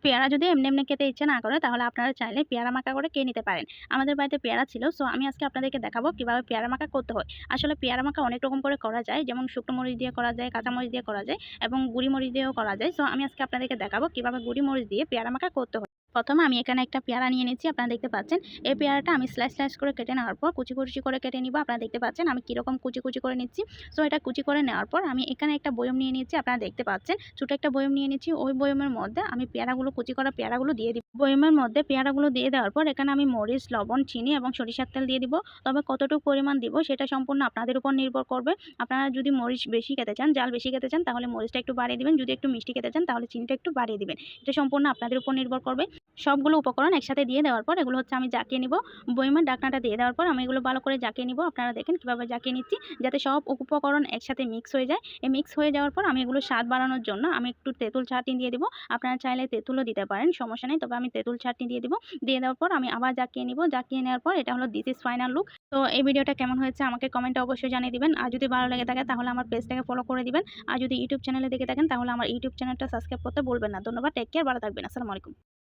পেয়ারা যদি এমনি, এমনি খেতে ইচ্ছে না করে তাহলে আপনারা চাইলে পেয়ারা মাখা করে খেয়ে নিতে পারেন। আমাদের বাড়িতে পেয়ারা ছিল। সো আমি আজকে আপনাদেরকে দেখাবো কিভাবে পেয়ারা মাখা করতে হয়। আসলে পেয়ারা মাখা অনেক রকম করে করা যায়। যেমন শুকনো মরিচ দিয়ে করা যায়, কাঁচা মরিচ দিয়ে করা যায় এবং গুঁড়ি মরিচ দিয়েও করা যায়। সো আমি আজকে আপনাদেরকে দেখাবো কিভাবে গুঁড়ি মরিচ দিয়ে পেয়ারা মাখা করতে হয়। প্রথমে আমি এখানে একটা পেয়ারা নিয়ে নিচ্ছি। আপনারা দেখতে পাচ্ছেন। এই পেয়ারাটা আমি স্লাইস, স্লাইস করে কেটে নেওয়ার পর কুচি, কুচি করে কেটে নিবো। আপনারা দেখতে পাচ্ছেন আমি কিরকম কুচি, কুচি করে নিচ্ছি। সো এটা কুচি করে নেওয়ার পর আমি এখানে একটা বয়ম নিয়ে নিচ্ছি। আপনারা দেখতে পাচ্ছেন ছোট একটা বয়ম নিয়ে নিচ্ছি। ওই বয়মের মধ্যে আমি পেয়ারাগুলো কুচি করা পেয়ারাগুলো দিয়ে দিব। বয়মের মধ্যে পেয়ারাগুলো দিয়ে দেওয়ার পর এখানে আমি মরিচ, লবণ, চিনি এবং সরিষার তেল দিয়ে দিব। তবে কতটুকু পরিমাণ দিব সেটা সম্পূর্ণ আপনাদের উপর নির্ভর করবে। আপনারা যদি মরিচ বেশি খেতে চান, ঝাল বেশি খেতে চান তাহলে মরিচটা একটু বাড়িয়ে দিবেন। যদি একটু মিষ্টি খেতে চান তাহলে চিনিটা একটু বাড়িয়ে দিবেন। এটা সম্পূর্ণ আপনাদের উপর নির্ভর করবে। সবগুলো উপকরণ একসাথে দিয়ে দেওয়ার পর এগুলো হচ্ছে আমি জাকিয়ে নিব। বয়মের ঢাকনাটা দিয়ে দেওয়ার পর আমি এগুলো ভালো করে জাকিয়ে নিব। আপনারা দেখেন কিভাবে জাকিয়ে নিচ্ছি যাতে সব উপকরণ একসাথে মিক্স হয়ে যায়। এই মিক্স হয়ে যাওয়ার পর আমি এগুলো স্বাদ বাড়ানোর জন্য আমি একটু তেঁতুল চাটনি দিয়ে দিব। আপনারা চাইলে তেঁতুলও দিতে পারেন, সমস্যা নেই। তবে আমি তেঁতুল চাটনি দিয়ে দিব। দিয়ে দেওয়ার পর আমি আবার জাকিয়ে নিব। জাকিয়ে নেওয়ার পর এটা হলো দিস ইজ ফাইনাল লুক। তো এই ভিডিওটা কেমন হয়েছে আমাকে কমেন্টে অবশ্যই জানিয়ে দিবেন। আর যদি ভালো লেগে থাকে তাহলে আমার পেজটাকে ফলো করে দিবেন। আর যদি ইউটিউব চ্যানেলে দেখে থাকেন তাহলে আমার ইউটিউব চ্যানেলটা সাবস্ক্রাইব করতে ভুলবেন না। ধন্যবাদ। Take care. ভালো থাকবেন। আসসালামু আলাইকুম।